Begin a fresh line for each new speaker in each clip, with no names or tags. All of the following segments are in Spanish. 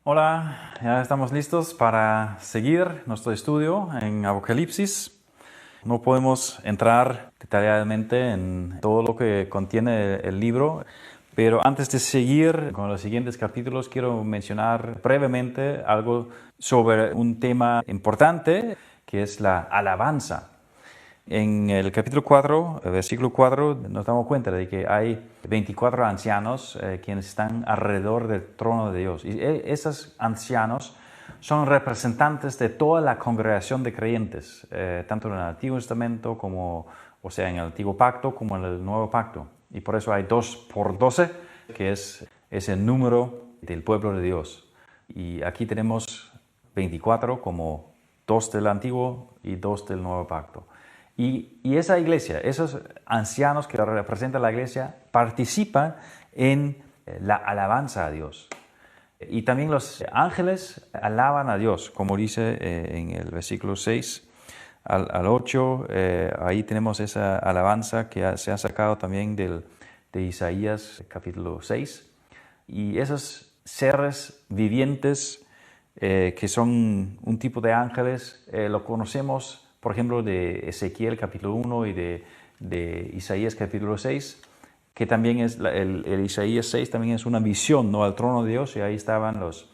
Hola, ya estamos listos para seguir nuestro estudio en Apocalipsis. No podemos entrar detalladamente en todo lo que contiene el libro, pero antes de seguir con los siguientes capítulos, quiero mencionar brevemente algo sobre un tema importante, que es la alabanza. En el capítulo 4, versículo 4, nos damos cuenta de que hay 24 ancianos quienes están alrededor del trono de Dios. Y esos ancianos son representantes de toda la congregación de creyentes, tanto en el Antiguo Testamento como, o sea, en el Antiguo Pacto como en el Nuevo Pacto. Y por eso hay 2 por 12, que es el número del pueblo de Dios. Y aquí tenemos 24 como 2 del Antiguo y 2 del Nuevo Pacto. Y esa iglesia, esos ancianos que representan la iglesia, participan en la alabanza a Dios. Y también los ángeles alaban a Dios, como dice en el versículo 6 al 8. Ahí tenemos esa alabanza que se ha sacado también de Isaías capítulo 6. Y esos seres vivientes que son un tipo de ángeles, lo conocemos, por ejemplo, de Ezequiel capítulo 1 y de Isaías capítulo 6, que también es, el Isaías 6 también es una visión, ¿no?, al trono de Dios, y ahí estaban los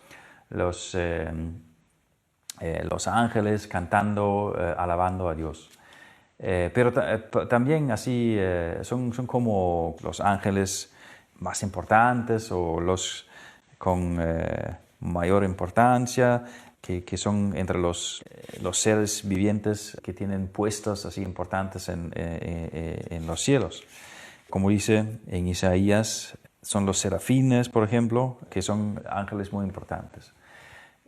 ángeles cantando, alabando a Dios. Pero también así son como los ángeles más importantes o los con mayor importancia, que son entre los seres vivientes que tienen puestos así importantes en los cielos. Como dice en Isaías, son los serafines, por ejemplo, que son ángeles muy importantes.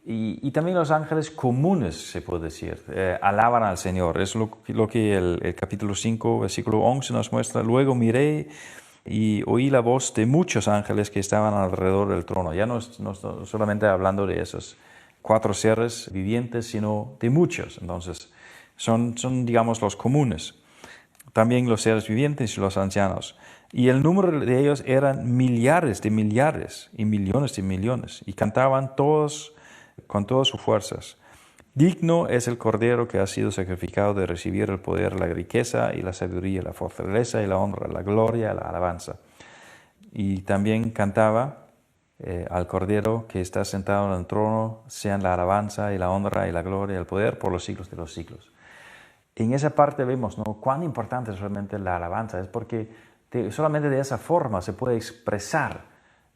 Y también los ángeles comunes, se puede decir, alaban al Señor. Es lo que el capítulo 5, versículo 11 nos muestra. Luego miré y oí la voz de muchos ángeles que estaban alrededor del trono. Ya no solamente hablando de esos 4 seres vivientes, sino de muchos. Entonces, son digamos, los comunes. También los seres vivientes y los ancianos. Y el número de ellos eran millares de millares y millones de millones. Y cantaban todos con todas sus fuerzas. Digno es el Cordero que ha sido sacrificado de recibir el poder, la riqueza y la sabiduría, la fortaleza y la honra, la gloria y la alabanza. Y también cantaba al Cordero que está sentado en el trono, sean la alabanza y la honra y la gloria y el poder por los siglos de los siglos. En esa parte vemos, ¿no?, cuán importante es realmente la alabanza. Es porque solamente de esa forma se puede expresar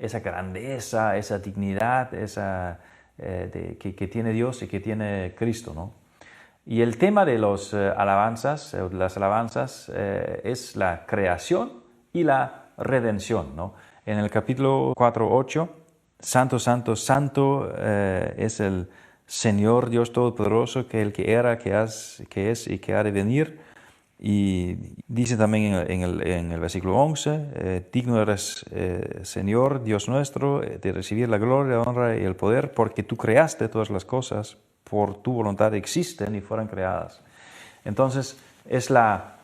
esa grandeza, esa dignidad, que tiene Dios y que tiene Cristo, ¿no? Y el tema de las alabanzas es la creación y la redención, ¿no? En el capítulo 4:8, Santo, Santo, Santo es el Señor Dios Todopoderoso, que el que era, que es y que ha de venir. Y dice también en el versículo 11, digno eres, Señor Dios nuestro, de recibir la gloria, la honra y el poder, porque tú creaste todas las cosas, por tu voluntad existen y fueron creadas. Entonces es la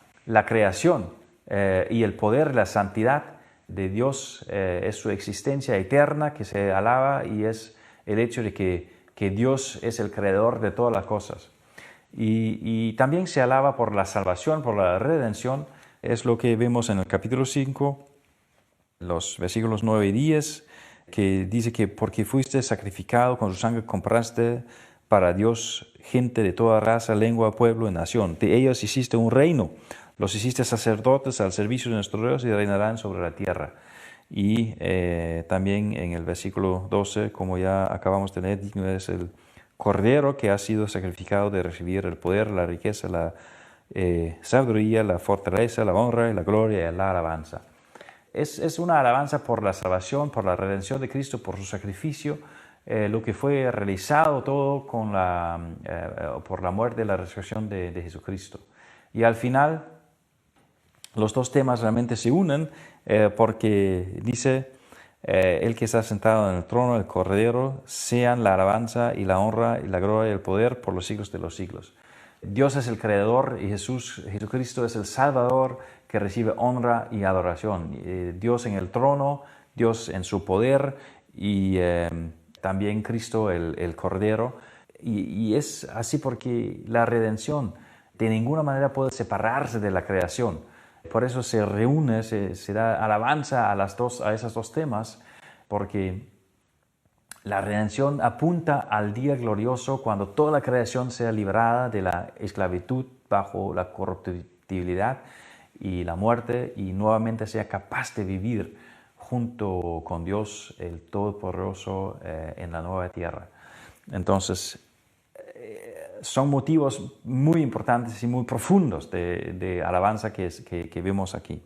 creación y el poder, la santidad de Dios, es su existencia eterna que se alaba, y es el hecho de que Dios es el creador de todas las cosas. Y también se alaba por la salvación, por la redención. Es lo que vemos en el capítulo 5, los versículos 9 y 10, que dice que porque fuiste sacrificado, con su sangre compraste para Dios gente de toda raza, lengua, pueblo y nación. De ellos hiciste un reino, los hiciste sacerdotes al servicio de nuestro Dios y reinarán sobre la tierra. Y también en el versículo 12, como ya acabamos de leer, digno es el Cordero que ha sido sacrificado de recibir el poder, la riqueza, la sabiduría, la fortaleza, la honra y la gloria y la alabanza. Es una alabanza por la salvación, por la redención de Cristo, por su sacrificio, lo que fue realizado todo por la muerte y la resurrección de Jesucristo. Y al final, los dos temas realmente se unen porque dice, el que está sentado en el trono, el Cordero, sean la alabanza y la honra y la gloria y el poder por los siglos de los siglos. Dios es el creador y Jesucristo es el Salvador que recibe honra y adoración. Dios en el trono, Dios en su poder, y también Cristo, el Cordero. Y es así porque la redención de ninguna manera puede separarse de la creación. Por eso se reúne, se da alabanza a esos dos temas, porque la redención apunta al día glorioso cuando toda la creación sea liberada de la esclavitud bajo la corruptibilidad y la muerte y nuevamente sea capaz de vivir junto con Dios, el Todopoderoso, en la nueva tierra. Entonces, son motivos muy importantes y muy profundos de alabanza que vemos aquí.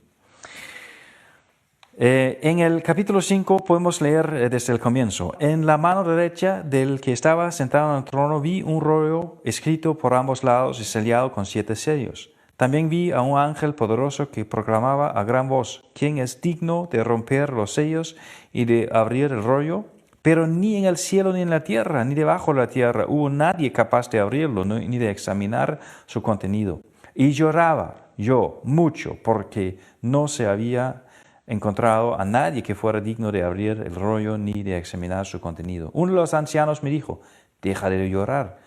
En el capítulo 5 podemos leer desde el comienzo. En la mano derecha del que estaba sentado en el trono vi un rollo escrito por ambos lados y sellado con 7 sellos. También vi a un ángel poderoso que proclamaba a gran voz: ¿Quién es digno de romper los sellos y de abrir el rollo? Pero ni en el cielo ni en la tierra, ni debajo de la tierra hubo nadie capaz de abrirlo, ni de examinar su contenido. Y lloraba yo mucho porque no se había encontrado a nadie que fuera digno de abrir el rollo ni de examinar su contenido. Uno de los ancianos me dijo: deja de llorar,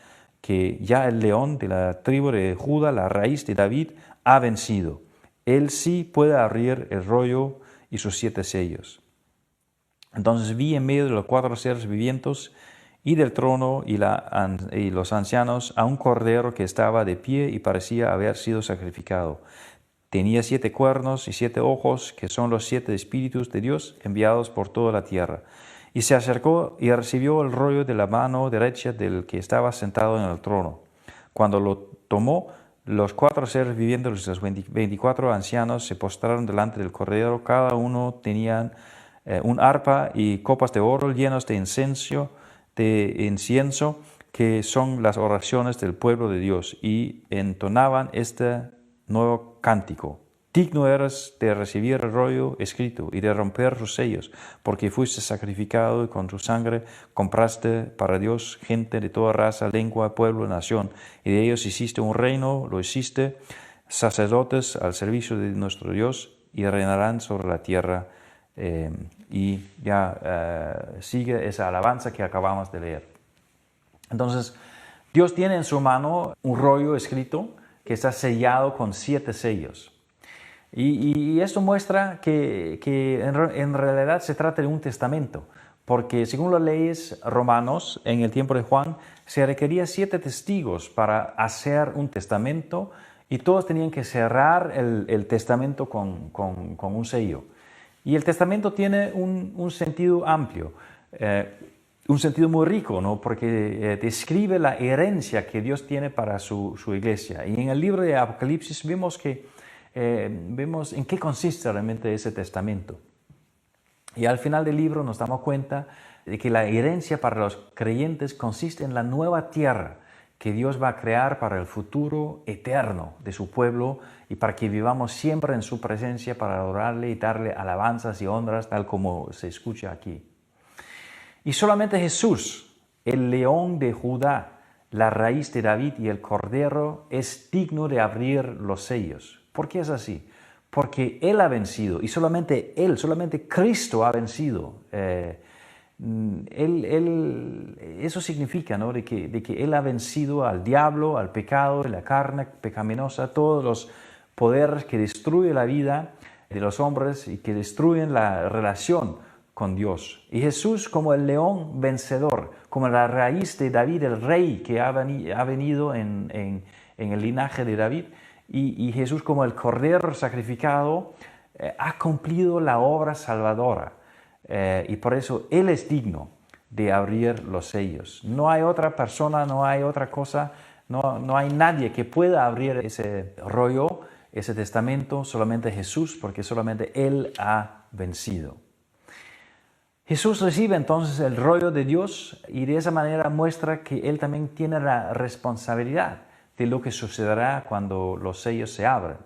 que ya el león de la tribu de Judá, la raíz de David, ha vencido. Él sí puede abrir el rollo y sus 7 sellos. Entonces vi en medio de los 4 seres vivientes y del trono y los ancianos a un cordero que estaba de pie y parecía haber sido sacrificado. Tenía 7 cuernos y 7 ojos, que son los 7 espíritus de Dios enviados por toda la tierra. Y se acercó y recibió el rollo de la mano derecha del que estaba sentado en el trono. Cuando lo tomó, los 4 seres vivientes y los 24 ancianos se postraron delante del cordero. Cada uno tenía un arpa y copas de oro llenas de incienso, que son las oraciones del pueblo de Dios, y entonaban este nuevo cántico: digno eres de recibir el rollo escrito y de romper sus sellos, porque fuiste sacrificado y con tu sangre compraste para Dios gente de toda raza, lengua, pueblo, nación, y de ellos hiciste un reino, lo hiciste sacerdotes al servicio de nuestro Dios, y reinarán sobre la tierra. Y ya sigue esa alabanza que acabamos de leer. Entonces, Dios tiene en su mano un rollo escrito que está sellado con 7 sellos. Y esto muestra que en realidad se trata de un testamento, porque según las leyes romanos, en el tiempo de Juan, se requería 7 testigos para hacer un testamento, y todos tenían que cerrar el testamento con un sello. Y el testamento tiene un sentido amplio, un sentido muy rico, ¿no? Porque describe la herencia que Dios tiene para su iglesia. Y en el libro de Apocalipsis vemos en qué consiste realmente ese testamento. Y al final del libro nos damos cuenta de que la herencia para los creyentes consiste en la nueva tierra que Dios va a crear para el futuro eterno de su pueblo, y para que vivamos siempre en su presencia para adorarle y darle alabanzas y honras, tal como se escucha aquí. Y solamente Jesús, el león de Judá, la raíz de David y el cordero, es digno de abrir los sellos. ¿Por qué es así? Porque Él ha vencido, y solamente Él, solamente Cristo ha vencido. Eso significa, ¿no? de que Él ha vencido al diablo, al pecado, la carne pecaminosa, todos los poderes que destruyen la vida de los hombres y que destruyen la relación con Dios. Y Jesús, como el león vencedor, como la raíz de David, el rey que ha venido en el linaje de David, y Jesús como el cordero sacrificado, ha cumplido la obra salvadora. Y por eso Él es digno de abrir los sellos. No hay otra persona, no hay otra cosa, no hay nadie que pueda abrir ese rollo, ese testamento, solamente Jesús, porque solamente Él ha vencido. Jesús recibe entonces el rollo de Dios, y de esa manera muestra que Él también tiene la responsabilidad de lo que sucederá cuando los sellos se abren.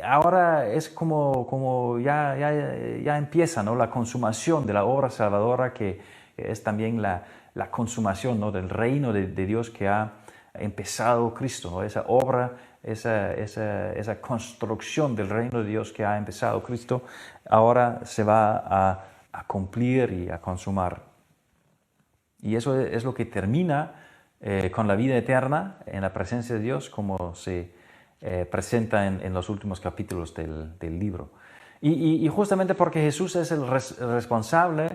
Ahora es como ya empieza, ¿no? La consumación de la obra salvadora, que es también la consumación, ¿no? Del reino de Dios que ha empezado Cristo, ¿no? Esa obra, esa construcción del reino de Dios que ha empezado Cristo, ahora se va a cumplir y a consumar. Y eso es lo que termina con la vida eterna en la presencia de Dios, como se presenta en los últimos capítulos del libro. Y justamente porque Jesús es el responsable,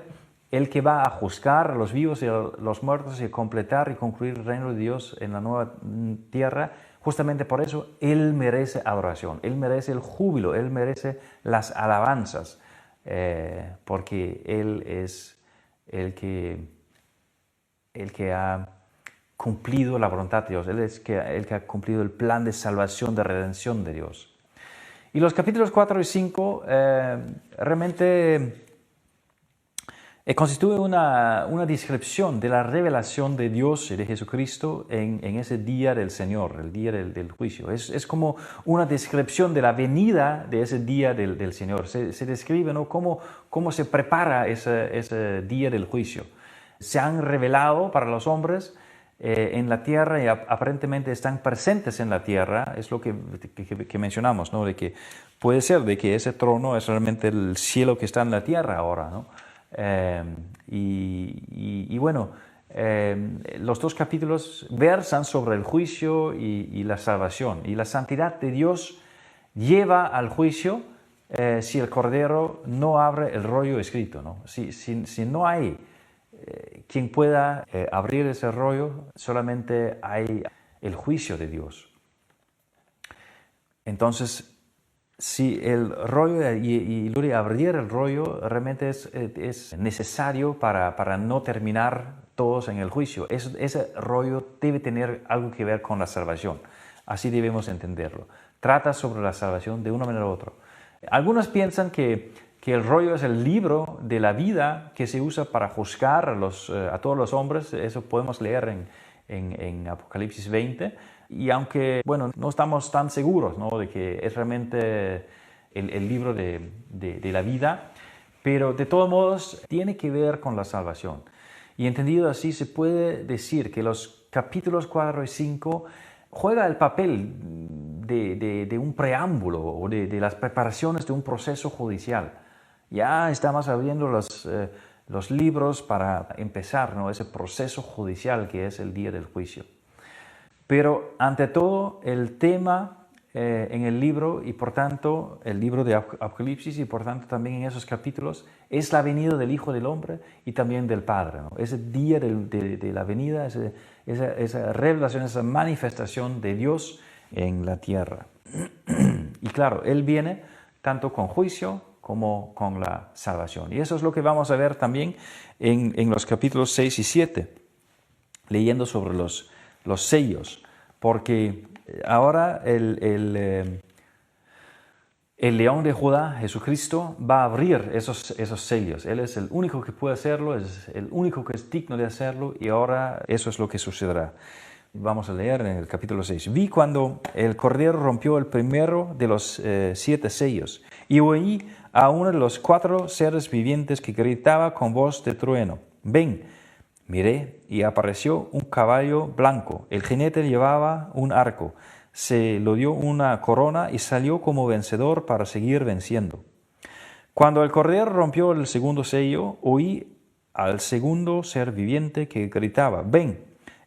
el que va a juzgar a los vivos y a los muertos y completar y concluir el reino de Dios en la nueva tierra, justamente por eso Él merece adoración, Él merece el júbilo, Él merece las alabanzas, porque Él es el que ha cumplido la voluntad de Dios, Él es el que ha cumplido el plan de salvación, de redención de Dios. Y los capítulos 4 y 5 realmente constituyen una descripción de la revelación de Dios y de Jesucristo en ese día del Señor, el día del juicio. Es como una descripción de la venida de ese día del Señor. Se describe, ¿no?, cómo se prepara ese día del juicio. Se han revelado para los hombres en la tierra y aparentemente están presentes en la tierra. Es lo que mencionamos, ¿no?, de que puede ser de que ese trono es realmente el cielo que está en la tierra ahora, ¿no? Bueno, los dos capítulos versan sobre el juicio y la salvación. Y la santidad de Dios lleva al juicio si el Cordero no abre el rollo escrito, ¿no? Si no hay quien pueda abrir ese rollo, solamente hay el juicio de Dios. Entonces, si el rollo y luego abrir el rollo realmente es necesario para no terminar todos en el juicio. Ese rollo debe tener algo que ver con la salvación. Así debemos entenderlo. Trata sobre la salvación de una manera u otra. Algunos piensan que el rollo es el libro de la vida que se usa para juzgar a todos los hombres. Eso podemos leer en Apocalipsis 20. Y aunque, bueno, no estamos tan seguros, ¿no?, de que es realmente el libro de la vida, pero de todos modos tiene que ver con la salvación. Y entendido así, se puede decir que los capítulos 4 y 5 juega el papel de un preámbulo o de las preparaciones de un proceso judicial. Ya estamos abriendo los libros para empezar, ¿no?, ese proceso judicial que es el día del juicio. Pero ante todo el tema en el libro y por tanto el libro de Apocalipsis y por tanto también en esos capítulos es la venida del Hijo del Hombre y también del Padre, ¿no? Ese día de la venida, esa revelación, esa manifestación de Dios en la tierra. Y claro, Él viene tanto con juicio como con la salvación. Y eso es lo que vamos a ver también en los capítulos 6 y 7, leyendo sobre los sellos, porque ahora el león de Judá, Jesucristo, va a abrir esos sellos. Él es el único que puede hacerlo, es el único que es digno de hacerlo, y ahora eso es lo que sucederá. Vamos a leer en el capítulo 6. Vi cuando el Cordero rompió el primero de los 7 sellos, y oí a uno de los 4 seres vivientes que gritaba con voz de trueno: ven. Miré y apareció un caballo blanco. El jinete llevaba un arco. Se lo dio una corona y salió como vencedor para seguir venciendo. Cuando el Cordero rompió el segundo sello, oí al segundo ser viviente que gritaba: ven.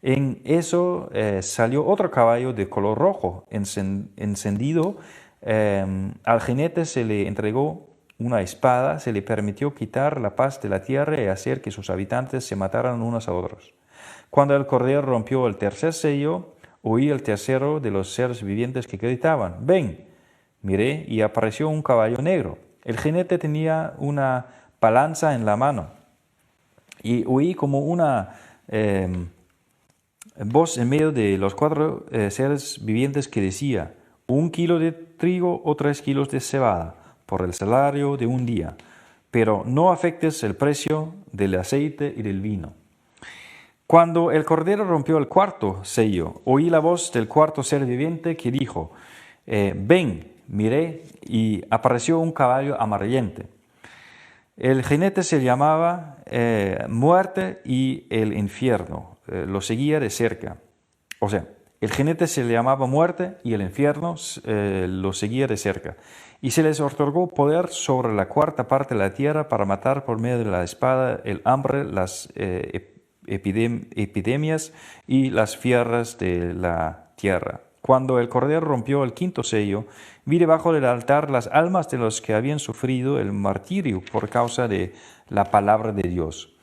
En eso salió otro caballo de color rojo, encendido. Al jinete se le entregó una espada, se le permitió quitar la paz de la tierra y hacer que sus habitantes se mataran unos a otros. Cuando el Cordero rompió el tercer sello, oí el tercero de los seres vivientes que gritaban: ven. Miré y apareció un caballo negro. El jinete tenía una balanza en la mano. Y oí como una voz en medio de los 4 seres vivientes que decía: 1 kilo de trigo o 3 kilos de cebada por el salario de un día, pero no afectes el precio del aceite y del vino. Cuando el Cordero rompió el cuarto sello, oí la voz del cuarto ser viviente que dijo: ven. Miré y apareció un caballo amarillento. El jinete se llamaba Muerte y el Infierno. Lo seguía de cerca. O sea, el jinete se le llamaba Muerte y el infierno lo seguía de cerca. Y se les otorgó poder sobre la 1/4 parte de la tierra para matar por medio de la espada, el hambre, las epidemias y las fieras de la tierra. Cuando el Cordero rompió el quinto sello, vi debajo del altar las almas de los que habían sufrido el martirio por causa de la palabra de Dios,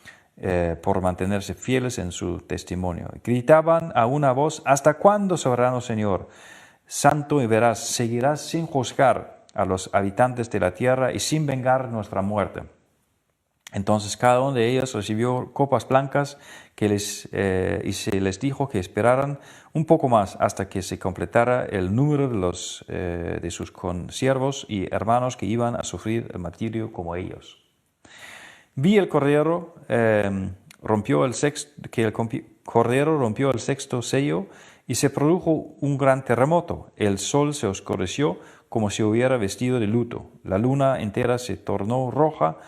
por mantenerse fieles en su testimonio. Gritaban a una voz: ¿hasta cuándo, soberano Señor, santo y veraz, seguirás sin juzgar a los habitantes de la tierra y sin vengar nuestra muerte? Entonces cada uno de ellos recibió copas blancas y se les dijo que esperaran un poco más hasta que se completara el número de sus consiervos y hermanos que iban a sufrir el martirio como ellos. Vi el Cordero Cordero rompió el sexto sello y se produjo un gran terremoto. El sol se oscureció como si hubiera vestido de luto. La luna entera se tornó roja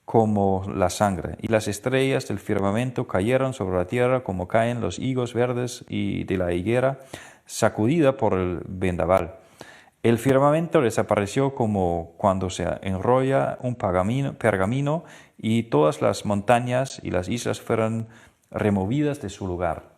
como la sangre, y las estrellas del firmamento cayeron sobre la tierra como caen los higos verdes y de la higuera sacudida por el vendaval. El firmamento desapareció como cuando se enrolla un pergamino, y todas las montañas y las islas fueron removidas de su lugar.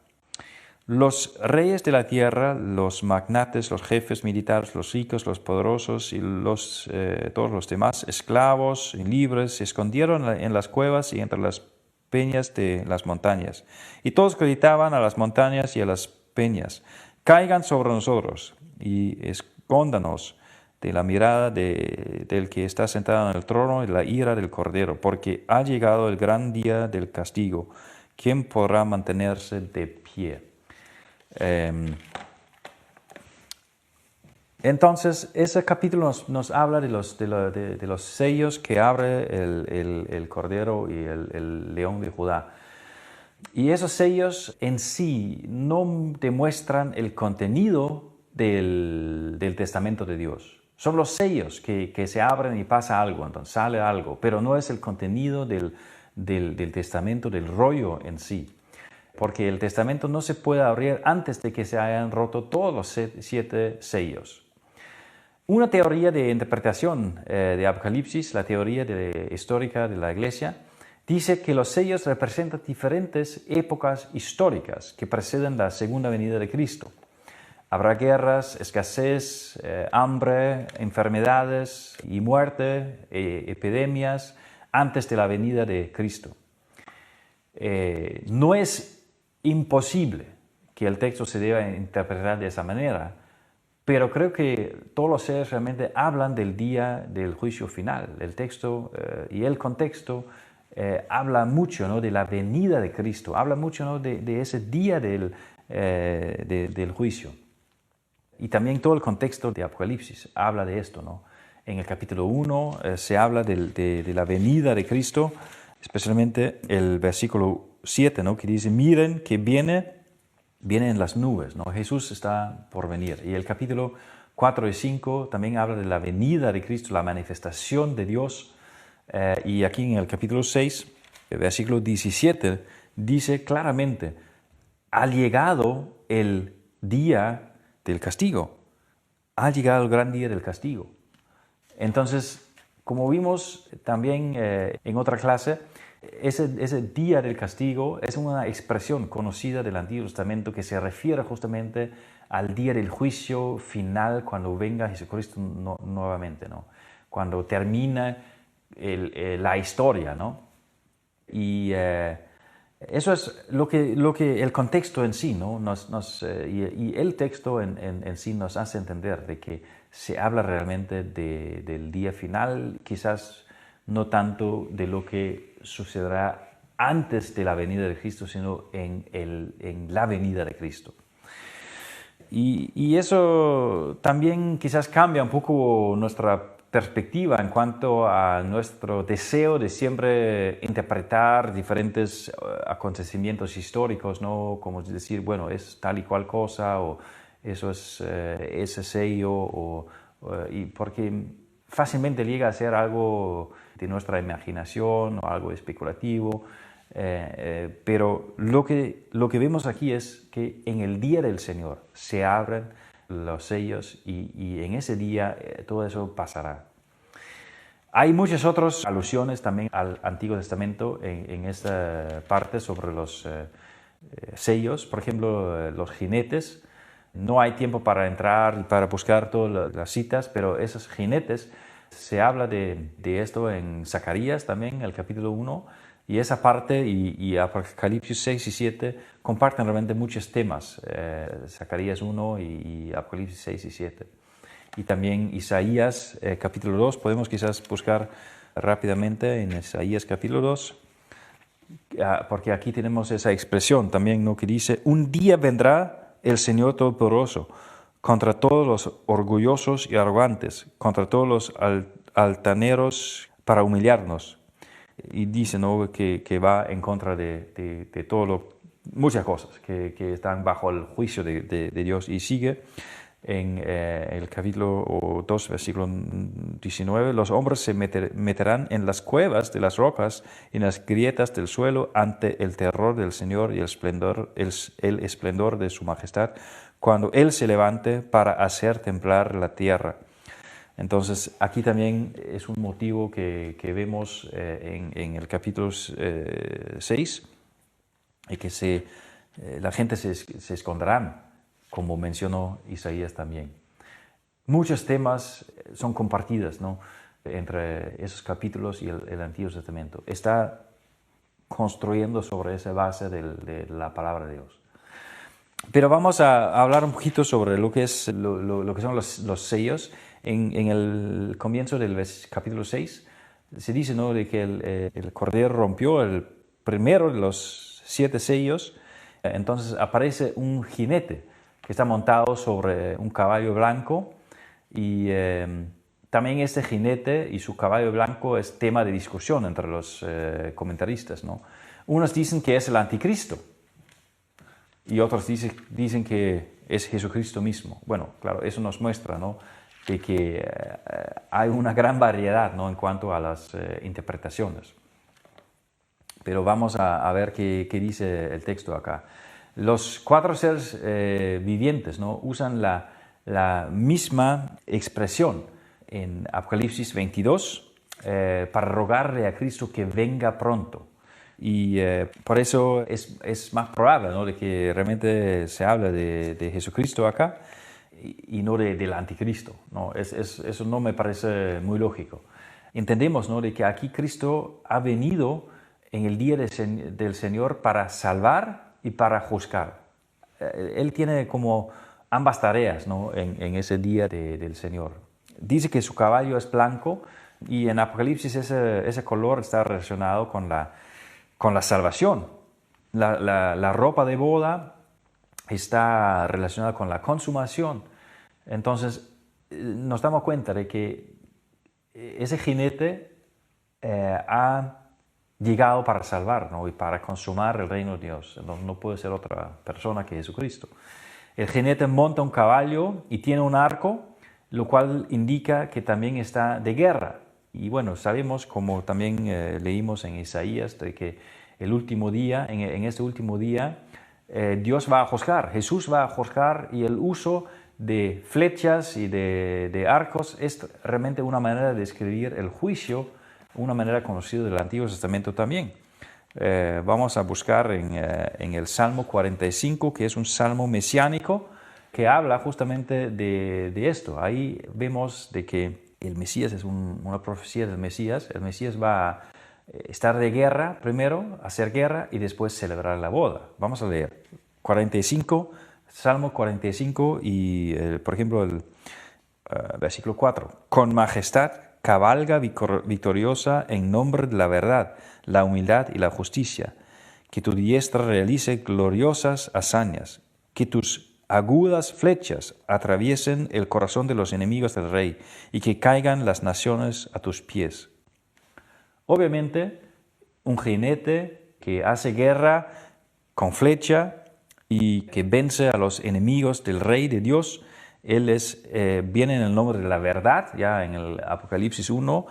Los reyes de la tierra, los magnates, los jefes militares, los ricos, los poderosos y todos los demás, esclavos y libres, se escondieron en las cuevas y entre las peñas de las montañas. Y todos gritaban a las montañas y a las peñas: caigan sobre nosotros y escóndanos de la mirada del que está sentado en el trono y de la ira del Cordero, porque ha llegado el gran día del castigo. ¿Quién podrá mantenerse de pie? Entonces, ese capítulo nos habla de los sellos que abre el Cordero y el León de Judá. Y esos sellos en sí no demuestran el contenido del testamento de Dios. Son los sellos que se abren y pasa algo, entonces sale algo, pero no es el contenido del testamento, del rollo en sí. Porque el testamento no se puede abrir antes de que se hayan roto todos los 7 sellos. Una teoría de interpretación de Apocalipsis, la teoría histórica de la Iglesia, dice que los sellos representan diferentes épocas históricas que preceden la segunda venida de Cristo. Habrá guerras, escasez, hambre, enfermedades y muerte, epidemias, antes de la venida de Cristo. No es imposible que el texto se deba interpretar de esa manera, pero creo que todos los sellos realmente hablan del día del juicio final. El texto y el contexto habla mucho, ¿no?, de la venida de Cristo, habla mucho, ¿no?, de ese día del juicio. Y también todo el contexto de Apocalipsis habla de esto, ¿no? En el capítulo 1 se habla de la venida de Cristo, especialmente el versículo 7, ¿no?, que dice: miren que viene en las nubes, ¿no? Jesús está por venir. Y el capítulo 4 y 5 también habla de la venida de Cristo, la manifestación de Dios. Y aquí en el capítulo 6, el versículo 17, dice claramente: ha llegado el día del castigo. Ha llegado el gran día del castigo. Entonces, como vimos también en otra clase, ese día del castigo es una expresión conocida del Antiguo Testamento que se refiere justamente al día del juicio final, cuando venga Jesucristo nuevamente, ¿no? Cuando termina la historia, ¿no? Y eso es lo que el contexto en sí, ¿no? Y el texto en sí nos hace entender de que se habla realmente del día final, quizás no tanto de lo que sucederá antes de la venida de Cristo, sino en la venida de Cristo. Y eso también quizás cambia un poco nuestra perspectiva en cuanto a nuestro deseo de siempre interpretar diferentes acontecimientos históricos, ¿no? Como decir, bueno, es tal y cual cosa, o eso es ese sello, y porque fácilmente llega a ser algo de nuestra imaginación o algo especulativo, pero lo que vemos aquí es que en el día del Señor se abren los sellos y en ese día todo eso pasará. Hay muchas otras alusiones también al Antiguo Testamento en esta parte sobre los sellos, por ejemplo, los jinetes. No hay tiempo para entrar y para buscar todas las citas, pero esos jinetes, se habla de esto en Zacarías también, el capítulo 1, y esa parte y Apocalipsis 6 y 7 comparten realmente muchos temas, Zacarías 1 y Apocalipsis 6 y 7. Y también Isaías capítulo 2, podemos quizás buscar rápidamente en Isaías capítulo 2, porque aquí tenemos esa expresión también, ¿no? Que dice: un día vendrá el Señor Todopoderoso contra todos los orgullosos y arrogantes, contra todos los altaneros para humillarnos. Y dice, ¿no?, que va en contra de todo muchas cosas que están bajo el juicio de Dios. Y sigue en el capítulo 2, versículo 19, los hombres se meterán en las cuevas de las rocas y en las grietas del suelo ante el terror del Señor y el esplendor de su majestad, cuando Él se levante para hacer temblar la tierra. Entonces, aquí también es un motivo que vemos en el capítulo 6, y que la gente se esconderán, como mencionó Isaías también. Muchos temas son compartidos, ¿no?, entre esos capítulos y el Antiguo Testamento. Está construyendo sobre esa base de la palabra de Dios. Pero vamos a hablar un poquito sobre lo que son los sellos. En el comienzo del capítulo 6 se dice, ¿no?, de que el Cordero rompió el primero de los 7 sellos. Entonces aparece un jinete que está montado sobre un caballo blanco, y también este jinete y su caballo blanco es tema de discusión entre los comentaristas, ¿no? Unos dicen que es el anticristo y otros dicen que es Jesucristo mismo. Bueno, claro, eso nos muestra, ¿no?, de que hay una gran variedad, ¿no?, en cuanto a las interpretaciones. Pero vamos a ver qué dice el texto acá. Los 4 seres vivientes, ¿no?, usan la misma expresión en Apocalipsis 22 para rogarle a Cristo que venga pronto. Y por eso es más probable, ¿no?, de que realmente se habla de Jesucristo acá y no del anticristo, ¿no? Eso no me parece muy lógico. Entendemos, ¿no?, de que aquí Cristo ha venido en el día del Señor para salvar y para juzgar. Él tiene como ambas tareas, ¿no?, en ese día del Señor. Dice que su caballo es blanco, y en Apocalipsis ese color está relacionado con la salvación. La ropa de boda está relacionada con la consumación. Entonces nos damos cuenta de que ese jinete ha llegado para salvar, ¿no?, y para consumar el reino de Dios. No puede ser otra persona que Jesucristo. El jinete monta un caballo y tiene un arco, lo cual indica que también está de guerra. Y bueno, sabemos, como también leímos en Isaías, de que el último día, en este último día, Dios va a juzgar, Jesús va a juzgar, y el uso de flechas y de arcos es realmente una manera de describir el juicio, una manera conocida del Antiguo Testamento también. Vamos a buscar en el Salmo 45, que es un salmo mesiánico que habla justamente de esto. Ahí vemos de que el Mesías es una profecía del Mesías. El Mesías va a estar de guerra primero, hacer guerra y después celebrar la boda. Vamos a leer 45, Salmo 45 y, por ejemplo, el versículo 4. Con majestad cabalga victoriosa en nombre de la verdad, la humildad y la justicia. Que tu diestra realice gloriosas hazañas. Que tus agudas flechas atraviesen el corazón de los enemigos del rey, y que caigan las naciones a tus pies. Obviamente, un jinete que hace guerra con flecha y que vence a los enemigos del rey de Dios, él viene en el nombre de la verdad. Ya en el Apocalipsis 1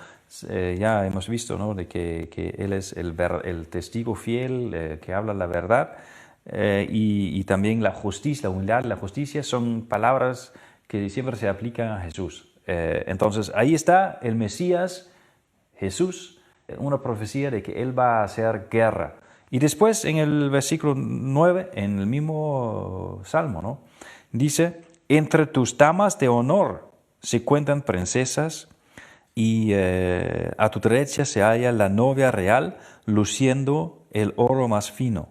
ya hemos visto, ¿no?, de que él es el testigo fiel que habla la verdad. Y también la justicia, la humildad, la justicia son palabras que siempre se aplican a Jesús. Entonces ahí está el Mesías Jesús, una profecía de que Él va a hacer guerra. Y después en el versículo 9, en el mismo Salmo, ¿no? Dice, entre tus damas de honor se cuentan princesas y a tu derecha se halla la novia real luciendo el oro más fino.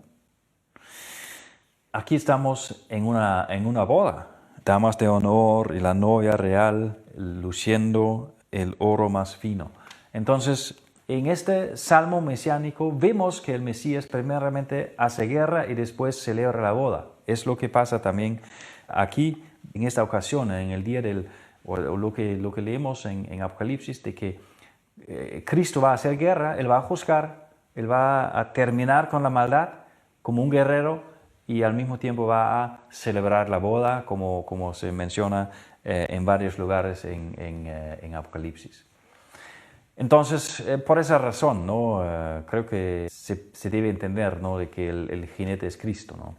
Aquí estamos en una boda, damas de honor y la novia real luciendo el oro más fino. Entonces, en este salmo mesiánico vemos que el Mesías primeramente hace guerra y después celebra la boda. Es lo que pasa también aquí, en esta ocasión, en el día o lo que leemos en Apocalipsis, de que Cristo va a hacer guerra, Él va a juzgar, Él va a terminar con la maldad como un guerrero y al mismo tiempo va a celebrar la boda, como se menciona en varios lugares en Apocalipsis. Entonces, por esa razón, ¿no? Creo que se debe entender, ¿no? De que el jinete es Cristo, ¿no?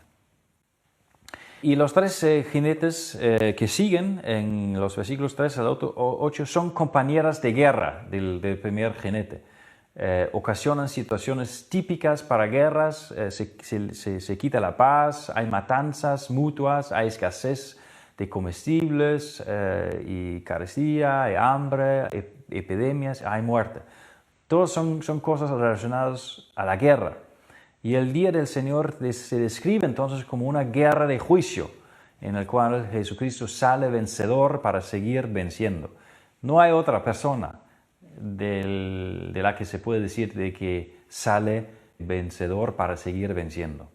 Y los tres jinetes que siguen en los versículos 3 al 8 son compañeras de guerra del primer jinete. Ocasionan situaciones típicas para guerras, se quita la paz, hay matanzas mutuas, hay escasez de comestibles y carestía, hay hambre, epidemias, hay muerte. Todos son cosas relacionadas a la guerra. Y el día del Señor se describe entonces como una guerra de juicio, en el cual Jesucristo sale vencedor para seguir venciendo. No hay otra persona de la que se puede decir de que sale vencedor para seguir venciendo.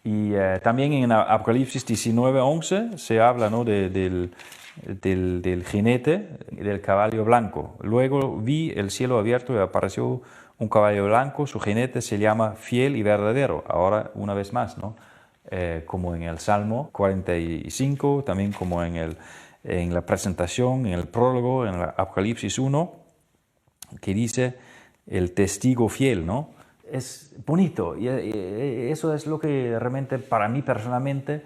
Y también en Apocalipsis 19:11 se habla, ¿no? del jinete, del caballo blanco. Luego vi el cielo abierto y apareció un caballo blanco, su jinete se llama Fiel y Verdadero. Ahora, una vez más, ¿no? Como en el Salmo 45, también como en la presentación, en el prólogo, en el Apocalipsis 1, que dice el testigo fiel, ¿no? Es bonito y eso es lo que realmente para mí personalmente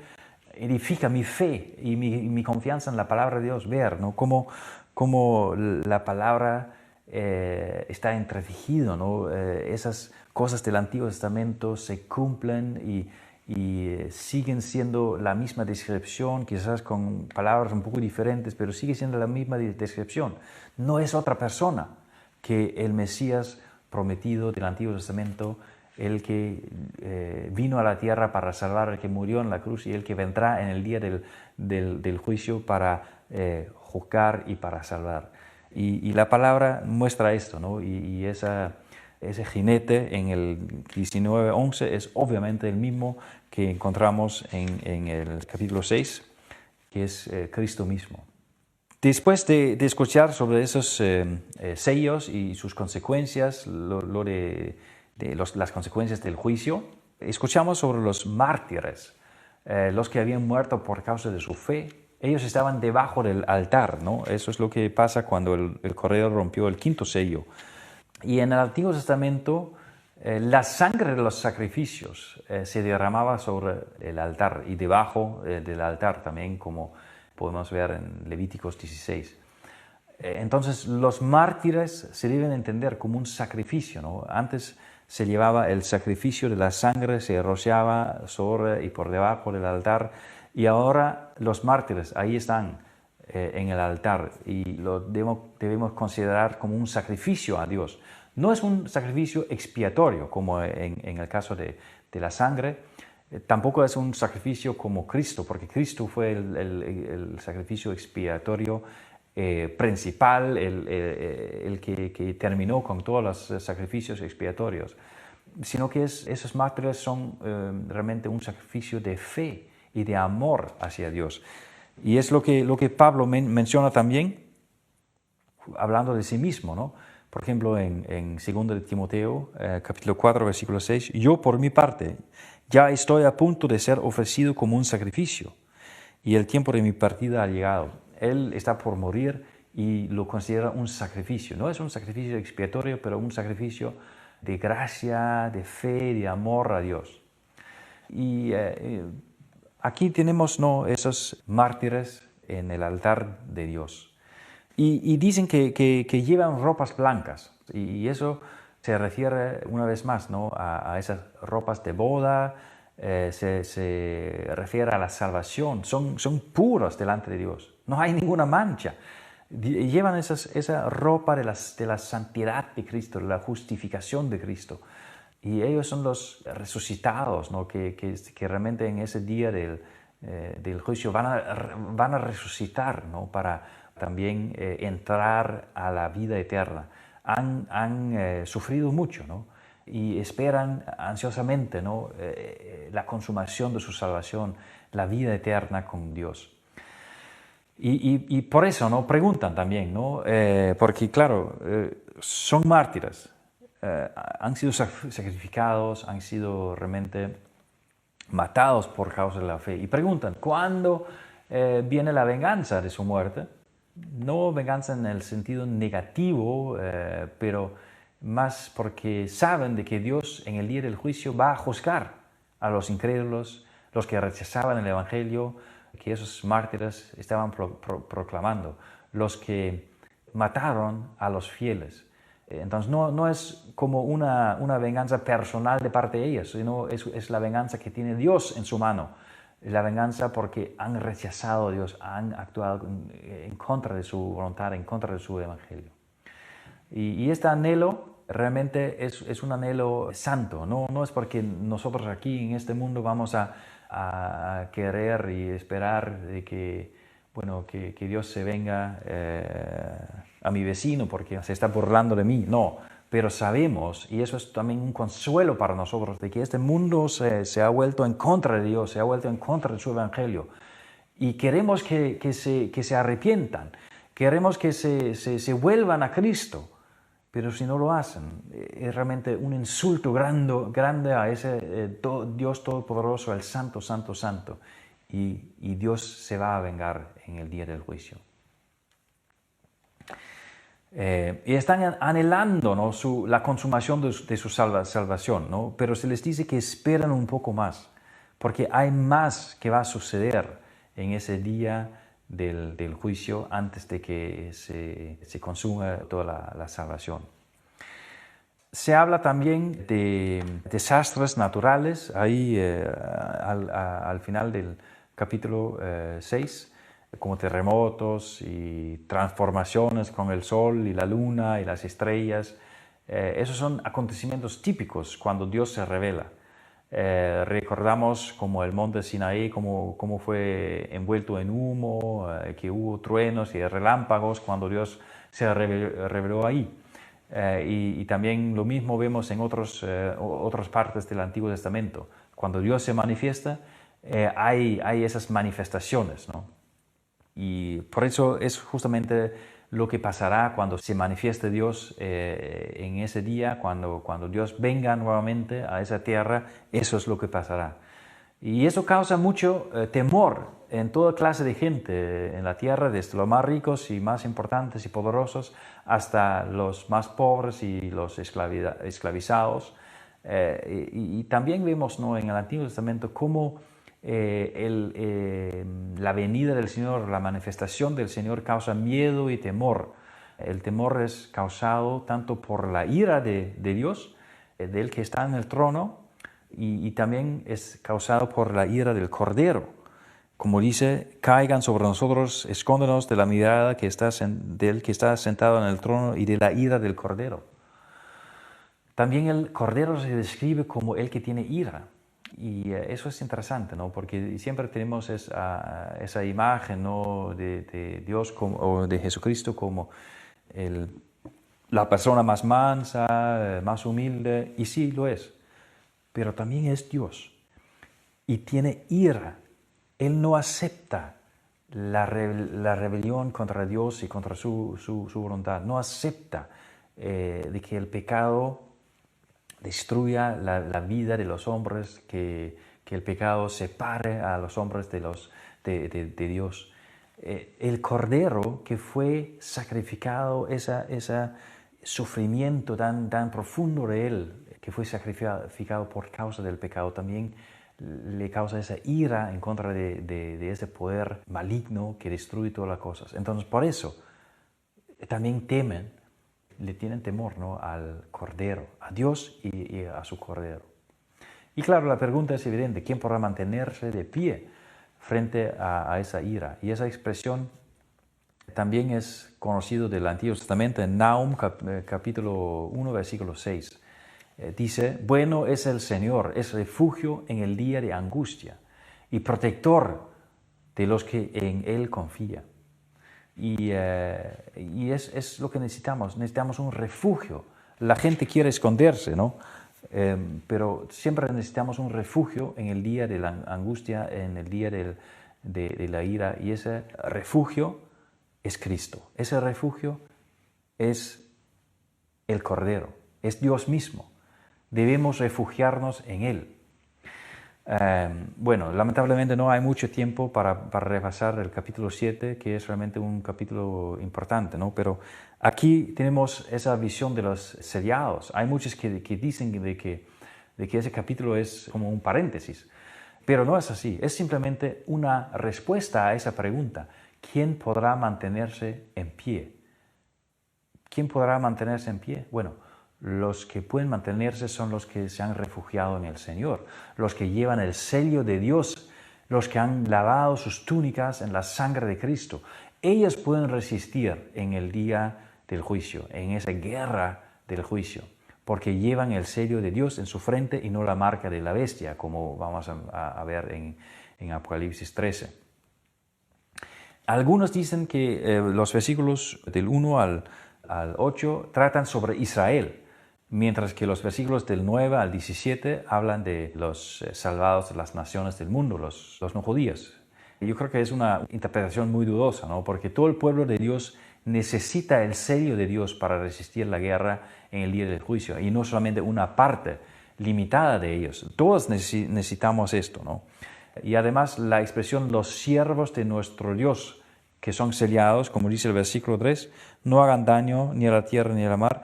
edifica mi fe y mi confianza en la palabra de Dios, ver, ¿no? Cómo la palabra está entretejido, ¿no? Esas cosas del Antiguo Testamento se cumplen y siguen siendo la misma descripción, quizás con palabras un poco diferentes, pero sigue siendo la misma descripción. No es otra persona que el Mesías prometido del Antiguo Testamento, el que vino a la tierra para salvar, el que murió en la cruz y el que vendrá en el día del juicio para juzgar y para salvar. Y la palabra muestra esto, ¿no? Y ese jinete en el 19:11 es obviamente el mismo que encontramos en el capítulo 6, que es Cristo mismo. Después de escuchar sobre esos sellos y sus consecuencias, las consecuencias del juicio, escuchamos sobre los mártires, los que habían muerto por causa de su fe. Ellos estaban debajo del altar, ¿no? Eso es lo que pasa cuando el Cordero rompió el quinto sello. Y en el Antiguo Testamento, la sangre de los sacrificios se derramaba sobre el altar y debajo del altar también, como podemos ver en Levíticos 16. Entonces, los mártires se deben entender como un sacrificio, ¿no? Antes se llevaba el sacrificio de la sangre, se rociaba sobre y por debajo del altar, y ahora los mártires ahí están en el altar y lo debemos considerar como un sacrificio a Dios. No es un sacrificio expiatorio como en el caso de la sangre, tampoco es un sacrificio como Cristo, porque Cristo fue el sacrificio expiatorio principal, el que terminó con todos los sacrificios expiatorios, sino que esos mártires son realmente un sacrificio de fe y de amor hacia Dios. Y es lo que Pablo menciona también, hablando de sí mismo, ¿no? Por ejemplo, en 2 de Timoteo, capítulo 4, versículo 6, yo por mi parte ya estoy a punto de ser ofrecido como un sacrificio y el tiempo de mi partida ha llegado. Él está por morir y lo considera un sacrificio. No es un sacrificio expiatorio, pero un sacrificio de gracia, de fe, de amor a Dios. Y aquí tenemos, ¿no?, esos mártires en el altar de Dios. Y dicen que llevan ropas blancas. Y eso se refiere una vez más, ¿no?, a esas ropas de boda, se refiere a la salvación, son puros delante de Dios, no hay ninguna mancha. Llevan esa ropa de la santidad de Cristo, de la justificación de Cristo. Y ellos son los resucitados, ¿no?, que realmente en ese día del juicio van a resucitar, ¿no?, para también entrar a la vida eterna. Han sufrido mucho, ¿no?, y esperan ansiosamente, ¿no?, la consumación de su salvación, la vida eterna con Dios. Y por eso, ¿no?, preguntan también, ¿no?, porque claro, son mártires, han sido sacrificados, han sido realmente matados por causa de la fe. Y preguntan, ¿cuándo viene la venganza de su muerte? No venganza en el sentido negativo, pero más porque saben de que Dios en el día del juicio va a juzgar a los incrédulos, los que rechazaban el Evangelio, que esos mártires estaban proclamando, los que mataron a los fieles. Entonces no es como una venganza personal de parte de ellos, sino es la venganza que tiene Dios en su mano. La venganza porque han rechazado a Dios, han actuado en contra de su voluntad, en contra de su evangelio. Y este anhelo realmente es un anhelo santo, no es porque nosotros aquí en este mundo vamos a querer y esperar de que Dios se venga a mi vecino porque se está burlando de mí. No, pero sabemos, y eso es también un consuelo para nosotros, de que este mundo se ha vuelto en contra de Dios, se ha vuelto en contra de su evangelio. Y queremos que se arrepientan, queremos que se vuelvan a Cristo. Pero si no lo hacen, es realmente un insulto grande a ese Dios Todopoderoso, el Santo, Santo, Santo. Y Dios se va a vengar en el día del juicio. Y están anhelando, ¿no?, la consumación de su salvación, ¿no? Pero se les dice que esperan un poco más, porque hay más que va a suceder en ese día del juicio antes de que se consuma toda la salvación. Se habla también de desastres naturales, ahí al final del capítulo 6, como terremotos y transformaciones con el sol y la luna y las estrellas. Esos son acontecimientos típicos cuando Dios se revela. Recordamos como el monte Sinaí, cómo fue envuelto en humo, que hubo truenos y relámpagos cuando Dios se reveló ahí. Y también lo mismo vemos en otras partes del Antiguo Testamento. Cuando Dios se manifiesta, hay esas manifestaciones, ¿no? Y por eso es justamente lo que pasará cuando se manifieste Dios en ese día, cuando Dios venga nuevamente a esa tierra, eso es lo que pasará. Y eso causa mucho temor en toda clase de gente en la tierra, desde los más ricos y más importantes y poderosos hasta los más pobres y los esclavizados. Y también vemos, ¿no?, en el Antiguo Testamento cómo la venida del Señor, la manifestación del Señor causa miedo y temor. El temor es causado tanto por la ira de Dios, del que está en el trono, y también es causado por la ira del Cordero. Como dice, caigan sobre nosotros, escóndenos de la mirada del que está sentado en el trono y de la ira del Cordero. También el Cordero se describe como el que tiene ira. Y eso es interesante, ¿no?, porque siempre tenemos esa imagen, ¿no?, de Dios o de Jesucristo como la persona más mansa, más humilde, y sí lo es, pero también es Dios y tiene ira. Él no acepta la rebelión contra Dios y contra su voluntad, no acepta de que el pecado destruya la vida de los hombres, que el pecado separe a los hombres de Dios. El Cordero que fue sacrificado, ese sufrimiento tan profundo de Él, que fue sacrificado por causa del pecado, también le causa esa ira en contra de ese poder maligno que destruye todas las cosas. Entonces, por eso también temen le tienen temor, ¿no?, al Cordero, a Dios y a su Cordero. Y claro, la pregunta es evidente: ¿quién podrá mantenerse de pie frente a esa ira? Y esa expresión también es conocido del Antiguo Testamento en Nahum capítulo 1, versículo 6. Dice: bueno es el Señor, es refugio en el día de angustia y protector de los que en Él confían. Y es lo que necesitamos un refugio. La gente quiere esconderse, ¿no? Pero siempre necesitamos un refugio en el día de la angustia, en el día de la ira, y ese refugio es Cristo. Ese refugio es el Cordero, es Dios mismo. Debemos refugiarnos en Él. Bueno, lamentablemente no hay mucho tiempo para repasar el capítulo 7, que es realmente un capítulo importante, ¿no? Pero aquí tenemos esa visión de los sellados. Hay muchos que dicen de que ese capítulo es como un paréntesis, pero no es así. Es simplemente una respuesta a esa pregunta: ¿quién podrá mantenerse en pie? ¿Quién podrá mantenerse en pie? Bueno, los que pueden mantenerse son los que se han refugiado en el Señor, los que llevan el sello de Dios, los que han lavado sus túnicas en la sangre de Cristo. Ellos pueden resistir en el día del juicio, en esa guerra del juicio, porque llevan el sello de Dios en su frente y no la marca de la bestia, como vamos a ver en Apocalipsis 13. Algunos dicen que los versículos del 1 al 8 tratan sobre Israel, mientras que los versículos del 9 al 17 hablan de los salvados de las naciones del mundo, los no judíos. Yo creo que es una interpretación muy dudosa, ¿no? Porque todo el pueblo de Dios necesita el sello de Dios para resistir la guerra en el día del juicio, y no solamente una parte limitada de ellos. Todos necesitamos esto, ¿no? Y además la expresión los siervos de nuestro Dios, que son sellados, como dice el versículo 3, no hagan daño ni a la tierra ni a la mar,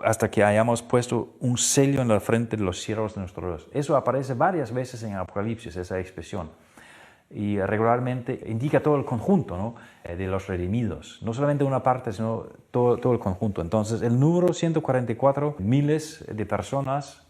hasta que hayamos puesto un sello en la frente de los siervos de nuestro Dios. Eso aparece varias veces en Apocalipsis, esa expresión. Y regularmente indica todo el conjunto, ¿no?, de los redimidos. No solamente una parte, sino todo el conjunto. Entonces, el número 144, miles de personas,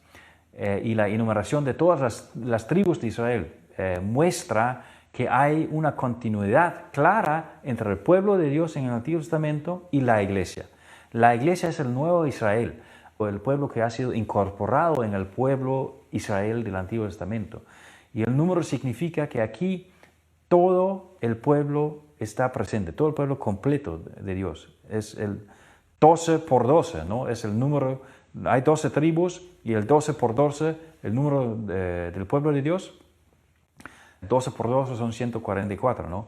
y la enumeración de todas las tribus de Israel muestra que hay una continuidad clara entre el pueblo de Dios en el Antiguo Testamento y la iglesia. La iglesia es el nuevo Israel, o el pueblo que ha sido incorporado en el pueblo Israel del Antiguo Testamento. Y el número significa que aquí todo el pueblo está presente, todo el pueblo completo de Dios. Es el 12 por 12, ¿no? Es el número, hay 12 tribus, y el 12 por 12, el número del pueblo de Dios. 12 por 12 son 144, ¿no?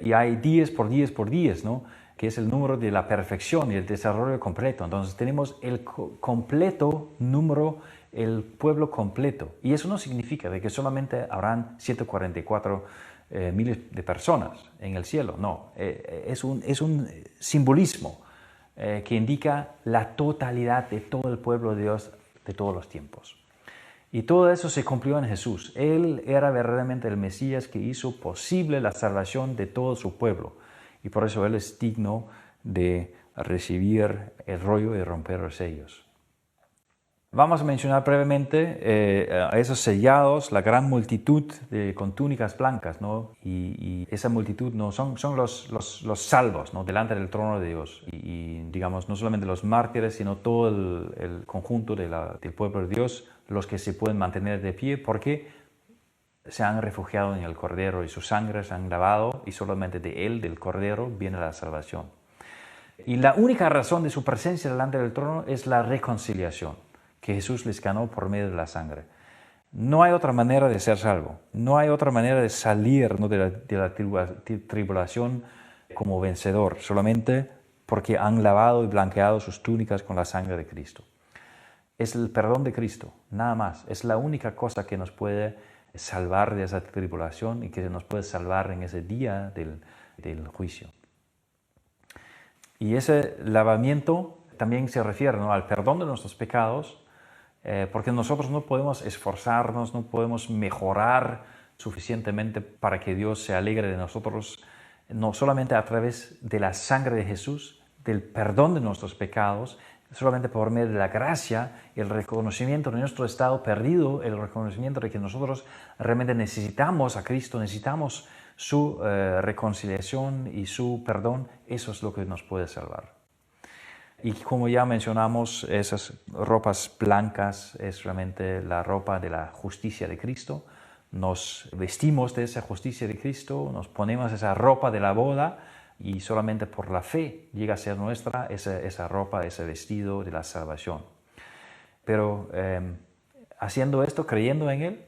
Y hay 10 por 10 por 10, ¿no?, que es el número de la perfección y el desarrollo completo. Entonces tenemos el completo número, el pueblo completo. Y eso no significa de que solamente habrán 144 miles de personas en el cielo. No, es un simbolismo que indica la totalidad de todo el pueblo de Dios de todos los tiempos. Y todo eso se cumplió en Jesús. Él era verdaderamente el Mesías que hizo posible la salvación de todo su pueblo. Y por eso Él es digno de recibir el rollo y romper los sellos. Vamos a mencionar brevemente a esos sellados, la gran multitud con túnicas blancas, ¿no? Y esa multitud, ¿no?, son los salvos, ¿no?, delante del trono de Dios. Y digamos, no solamente los mártires, sino todo el conjunto del pueblo de Dios, los que se pueden mantener de pie, porque se han refugiado en el Cordero y su sangre se han lavado, y solamente de Él, del Cordero, viene la salvación. Y la única razón de su presencia delante del trono es la reconciliación que Jesús les ganó por medio de la sangre. No hay otra manera de ser salvo, no hay otra manera de salir, ¿no?, de la tribulación como vencedor, solamente porque han lavado y blanqueado sus túnicas con la sangre de Cristo. Es el perdón de Cristo, nada más. Es la única cosa que nos puede salvar de esa tribulación y que nos puede salvar en ese día del juicio. Y ese lavamiento también se refiere, ¿no?, al perdón de nuestros pecados, porque nosotros no podemos esforzarnos, no podemos mejorar suficientemente para que Dios se alegre de nosotros, no solamente a través de la sangre de Jesús, del perdón de nuestros pecados, solamente por medio de la gracia, el reconocimiento de nuestro estado perdido, el reconocimiento de que nosotros realmente necesitamos a Cristo, necesitamos su reconciliación y su perdón, eso es lo que nos puede salvar. Y como ya mencionamos, esas ropas blancas es realmente la ropa de la justicia de Cristo. Nos vestimos de esa justicia de Cristo, nos ponemos esa ropa de la boda y solamente por la fe llega a ser nuestra esa ropa, ese vestido de la salvación. Pero haciendo esto, creyendo en Él,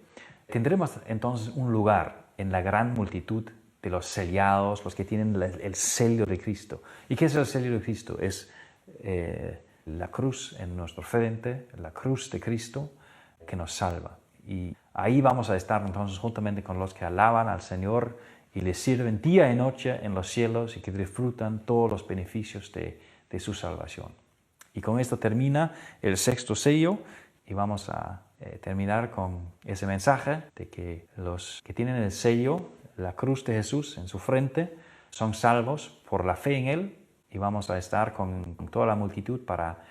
tendremos entonces un lugar en la gran multitud de los sellados, los que tienen el sello de Cristo. ¿Y qué es el sello de Cristo? Es la cruz en nuestro frente, la cruz de Cristo que nos salva. Y ahí vamos a estar entonces juntamente con los que alaban al Señor y le sirven día y noche en los cielos y que disfrutan todos los beneficios de su salvación. Y con esto termina el sexto sello y vamos a terminar con ese mensaje de que los que tienen el sello, la cruz de Jesús en su frente, son salvos por la fe en Él y vamos a estar con toda la multitud para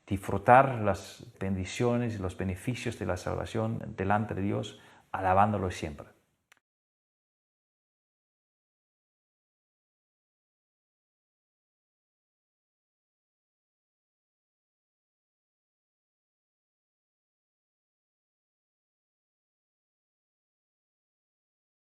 disfrutar las bendiciones y los beneficios de la salvación delante de Dios, alabándolo siempre.